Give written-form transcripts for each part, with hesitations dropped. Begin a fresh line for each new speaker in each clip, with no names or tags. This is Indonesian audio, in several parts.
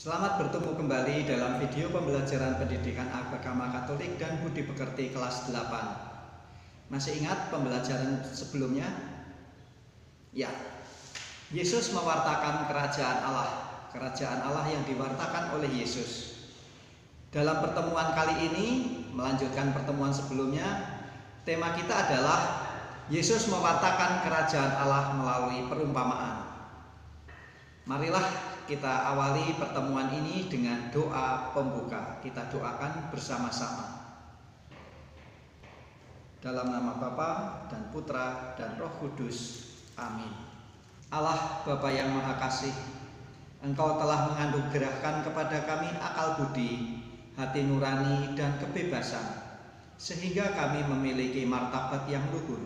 Selamat bertemu kembali dalam video pembelajaran pendidikan agama Katolik dan budi pekerti kelas 8. Masih ingat pembelajaran sebelumnya? Ya, Yesus mewartakan kerajaan Allah yang diwartakan oleh Yesus. Dalam pertemuan kali ini, melanjutkan pertemuan sebelumnya, tema kita adalah Yesus mewartakan kerajaan Allah melalui perumpamaan. Marilah kita awali pertemuan ini dengan doa pembuka. Kita doakan bersama-sama. Dalam nama Bapa dan Putra dan Roh Kudus. Amin. Allah Bapa yang Maha Kasih, Engkau telah menganugerahkan kepada kami akal budi, hati nurani dan kebebasan, sehingga kami memiliki martabat yang luhur.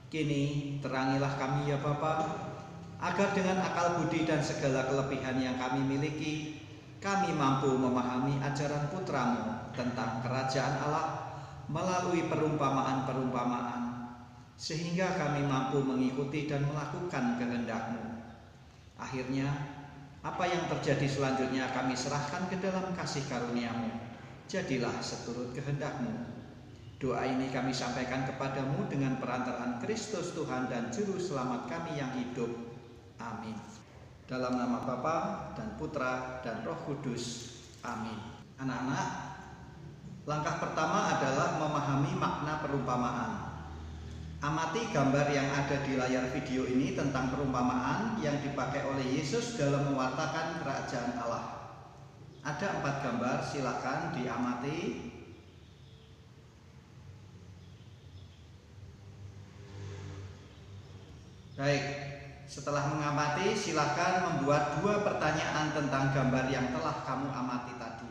Kini terangilah kami ya Bapa, agar dengan akal budi dan segala kelebihan yang kami miliki, kami mampu memahami ajaran Putramu tentang kerajaan Allah melalui perumpamaan-perumpamaan, sehingga kami mampu mengikuti dan melakukan kehendak-Mu. Akhirnya, apa yang terjadi selanjutnya kami serahkan ke dalam kasih karunia-Mu. Jadilah seturut kehendak-Mu. Doa ini kami sampaikan kepadamu dengan perantaraan Kristus Tuhan dan Juru Selamat kami yang hidup. Amin. Dalam nama Bapa dan Putra dan Roh Kudus. Amin. Anak-anak, langkah pertama adalah memahami makna perumpamaan. Amati gambar yang ada di layar video ini tentang perumpamaan yang dipakai oleh Yesus dalam mewartakan kerajaan Allah. Ada 4 gambar, silakan diamati. Baik. Setelah mengamati, silakan membuat 2 pertanyaan tentang gambar yang telah kamu amati tadi.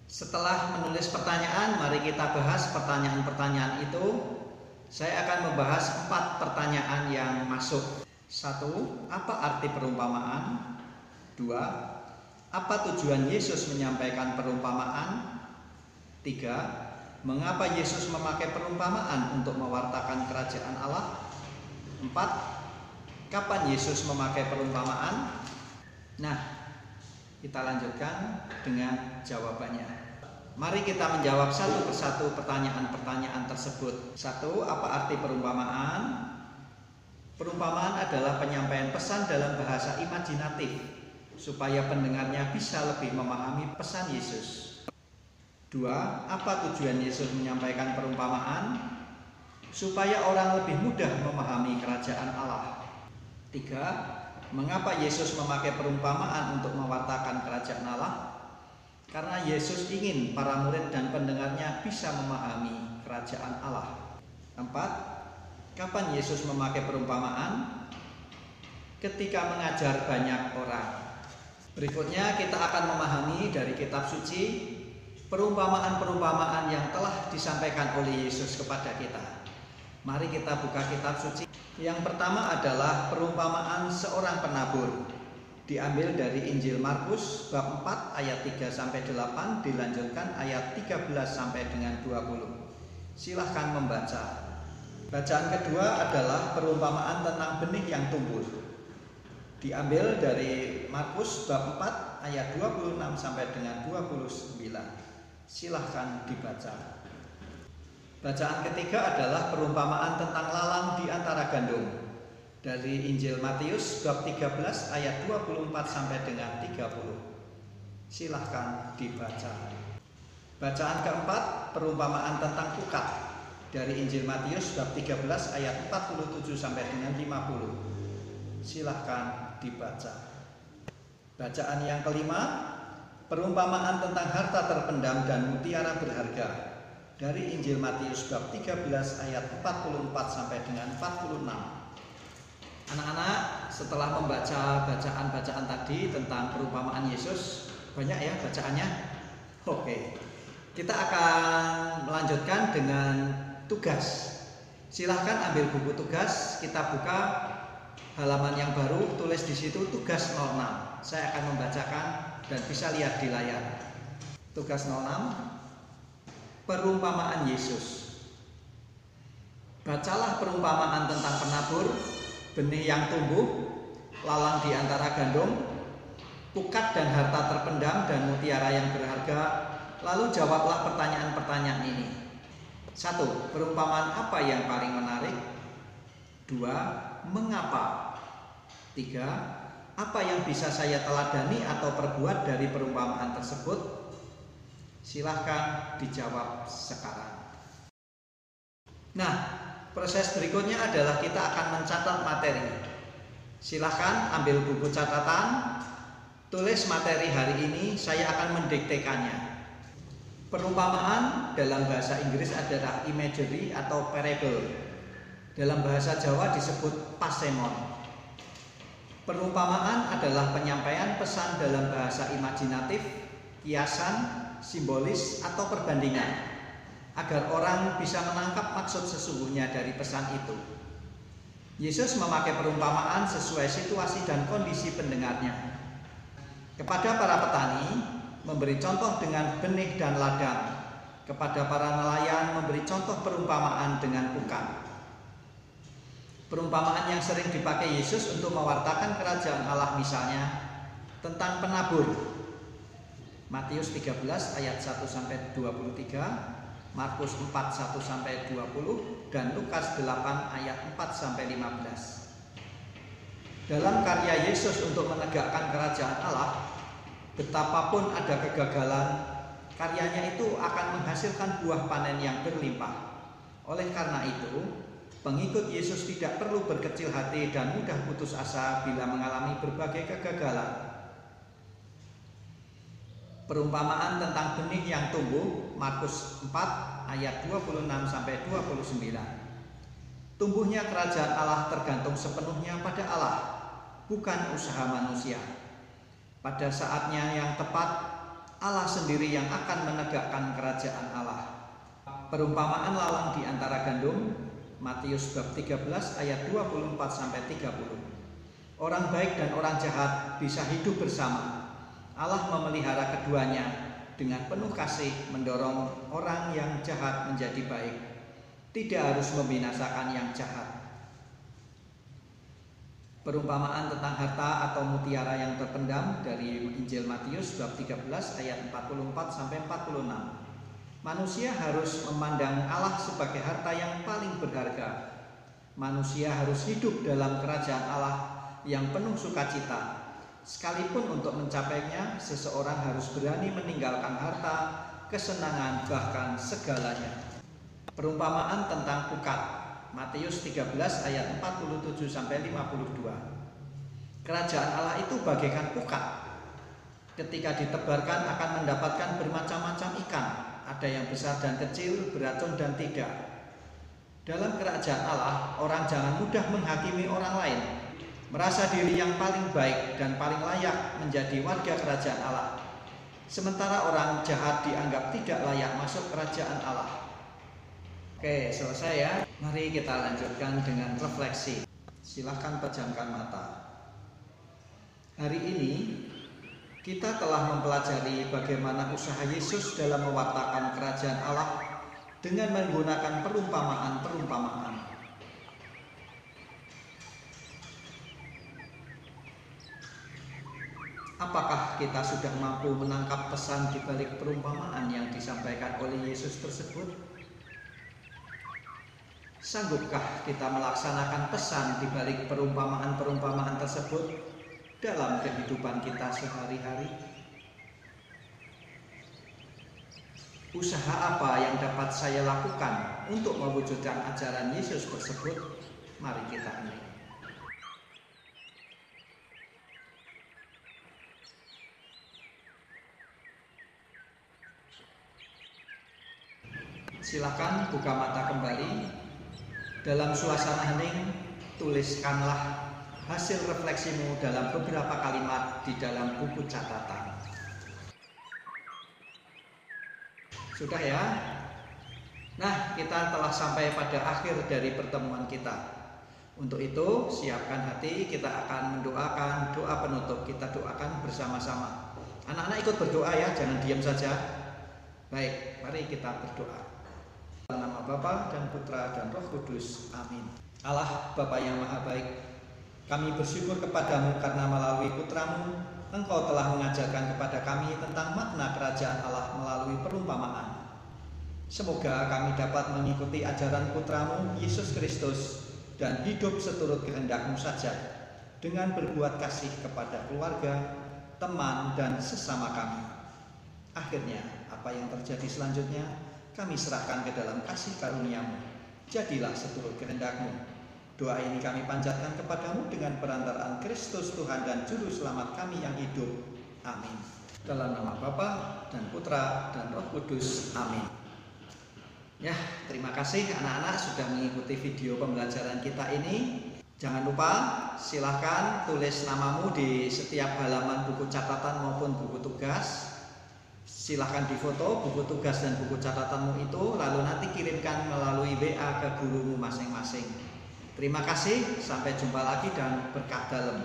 Setelah menulis pertanyaan, mari kita bahas pertanyaan-pertanyaan itu. Saya akan membahas 4 pertanyaan yang masuk. 1. Apa arti perumpamaan? 2. Apa tujuan Yesus menyampaikan perumpamaan? 3. Mengapa Yesus memakai perumpamaan untuk mewartakan kerajaan Allah? 4. Kapan Yesus memakai perumpamaan? Nah, kita lanjutkan dengan jawabannya. Mari kita menjawab satu persatu pertanyaan-pertanyaan tersebut. 1. Apa arti perumpamaan? Perumpamaan adalah penyampaian pesan dalam bahasa imajinatif supaya pendengarnya bisa lebih memahami pesan Yesus. 2. Apa tujuan Yesus menyampaikan perumpamaan? Supaya orang lebih mudah memahami kerajaan Allah. 3. Mengapa Yesus memakai perumpamaan untuk mewartakan kerajaan Allah? Karena Yesus ingin para murid dan pendengarnya bisa memahami kerajaan Allah. 4. Kapan Yesus memakai perumpamaan? Ketika mengajar banyak orang. Berikutnya kita akan memahami dari kitab suci perumpamaan-perumpamaan yang telah disampaikan oleh Yesus kepada kita. Mari kita buka kitab suci. Yang pertama adalah perumpamaan seorang penabur. Diambil dari Injil Markus bab 4 ayat 3-8, dilanjutkan ayat 13 sampai dengan 20. Silahkan membaca. Bacaan kedua adalah perumpamaan tentang benih yang tumbuh. Diambil dari Markus bab 4 ayat 26 sampai dengan 29. Silahkan dibaca. Bacaan ketiga adalah perumpamaan tentang lalang di antara gandum. Dari Injil Matius bab 13 ayat 24 sampai dengan 30. Silahkan dibaca. Bacaan keempat, perumpamaan tentang pukat. Dari Injil Matius bab 13 ayat 47 sampai dengan 50. Silahkan dibaca. Bacaan yang kelima, perumpamaan tentang harta terpendam dan mutiara berharga. Dari Injil Matius bab 13 ayat 44 sampai dengan 46. Anak-anak, setelah membaca bacaan-bacaan tadi tentang perumpamaan Yesus, banyak ya bacaannya? Oke. Kita akan melanjutkan dengan tugas. Silahkan ambil buku tugas, kita buka halaman yang baru, tulis di situ tugas 06. Saya akan membacakan dan bisa lihat di layar. Tugas 06, perumpamaan Yesus. Bacalah perumpamaan tentang penabur, benih yang tumbuh, lalang di antara gandum, pukat dan harta terpendam dan mutiara yang berharga. Lalu jawablah pertanyaan-pertanyaan ini. 1. Perumpamaan apa yang paling menarik? 2. Mengapa? 3. Apa yang bisa saya teladani atau perbuat dari perumpamaan tersebut? Silahkan dijawab sekarang. Nah, proses berikutnya adalah kita akan mencatat materi. Silahkan ambil buku catatan, tulis materi hari ini, saya akan mendiktekannya. Perumpamaan dalam bahasa Inggris adalah imagery atau parable. Dalam bahasa Jawa disebut pasemon. Perumpamaan adalah penyampaian pesan dalam bahasa imajinatif, kiasan, simbolis, atau perbandingan, agar orang bisa menangkap maksud sesungguhnya dari pesan itu. Yesus memakai perumpamaan sesuai situasi dan kondisi pendengarnya. Kepada para petani, memberi contoh dengan benih dan ladang. Kepada para nelayan, memberi contoh perumpamaan dengan pukat. Perumpamaan yang sering dipakai Yesus untuk mewartakan kerajaan Allah misalnya tentang penabur. Matius 13 ayat 1-23, Markus 4 1-20 dan Lukas 8 ayat 4-15. Dalam karya Yesus untuk menegakkan kerajaan Allah, betapapun ada kegagalan, karyanya itu akan menghasilkan buah panen yang berlimpah. Oleh karena itu, pengikut Yesus tidak perlu berkecil hati dan mudah putus asa bila mengalami berbagai kegagalan. Perumpamaan tentang benih yang tumbuh, Markus 4 ayat 26-29. Tumbuhnya kerajaan Allah tergantung sepenuhnya pada Allah, bukan usaha manusia. Pada saatnya yang tepat, Allah sendiri yang akan menegakkan kerajaan Allah. Perumpamaan lalang di antara gandum, Matius bab 13 ayat 24-30. Orang baik dan orang jahat bisa hidup bersama. Allah memelihara keduanya dengan penuh kasih, mendorong orang yang jahat menjadi baik. Tidak harus membinasakan yang jahat. Perumpamaan tentang harta atau mutiara yang terpendam dari Injil Matius bab 13 ayat 44-46. Manusia harus memandang Allah sebagai harta yang paling berharga. Manusia harus hidup dalam kerajaan Allah yang penuh sukacita. Sekalipun untuk mencapainya, seseorang harus berani meninggalkan harta, kesenangan, bahkan segalanya. Perumpamaan tentang pukat, Matius 13 ayat 47-52. Kerajaan Allah itu bagaikan pukat. Ketika ditebarkan akan mendapatkan bermacam-macam ikan. Ada yang besar dan kecil, beracun dan tidak. Dalam kerajaan Allah, orang jangan mudah menghakimi orang lain, merasa diri yang paling baik dan paling layak menjadi warga kerajaan Allah. Sementara orang jahat dianggap tidak layak masuk kerajaan Allah. Oke, selesai ya. Mari kita lanjutkan dengan refleksi. Silahkan pejamkan mata. Hari ini kita telah mempelajari bagaimana usaha Yesus dalam mewartakan kerajaan Allah dengan menggunakan perumpamaan-perumpamaan. Apakah kita sudah mampu menangkap pesan di balik perumpamaan yang disampaikan oleh Yesus tersebut? Sanggupkah kita melaksanakan pesan di balik perumpamaan-perumpamaan tersebut dalam kehidupan kita sehari-hari? Usaha apa yang dapat saya lakukan untuk mewujudkan ajaran Yesus tersebut? Mari kita hening. Silakan buka mata kembali. Dalam suasana hening, tuliskanlah hasil refleksimu dalam beberapa kalimat di dalam buku catatan. Sudah ya? Nah, kita telah sampai pada akhir dari pertemuan kita. Untuk itu, siapkan hati, kita akan mendoakan doa penutup. Kita doakan bersama-sama. Anak-anak ikut berdoa ya, jangan diam saja. Baik, mari kita berdoa. Dalam nama Bapa dan Putra dan Roh Kudus. Amin. Allah Bapa yang Maha Baik, kami bersyukur kepadamu karena melalui putramu Engkau telah mengajarkan kepada kami tentang makna kerajaan Allah melalui perumpamaan. Semoga kami dapat mengikuti ajaran putramu Yesus Kristus dan hidup seturut kehendak-Mu saja dengan berbuat kasih kepada keluarga, teman, dan sesama kami. Akhirnya, apa yang terjadi selanjutnya kami serahkan ke dalam kasih karunia-Mu. Jadilah seturut kehendak-Mu. Doa ini kami panjatkan kepadamu dengan perantaraan Kristus Tuhan dan Juru Selamat kami yang hidup. Amin. Dalam nama Bapa dan Putra dan Roh Kudus. Amin. Ya, terima kasih anak-anak sudah mengikuti video pembelajaran kita ini. Jangan lupa silahkan tulis namamu di setiap halaman buku catatan maupun buku tugas. Silahkan difoto buku tugas dan buku catatanmu itu, lalu nanti kirimkan melalui WA ke gurumu masing-masing. Terima kasih, sampai jumpa lagi dan berkah dalam.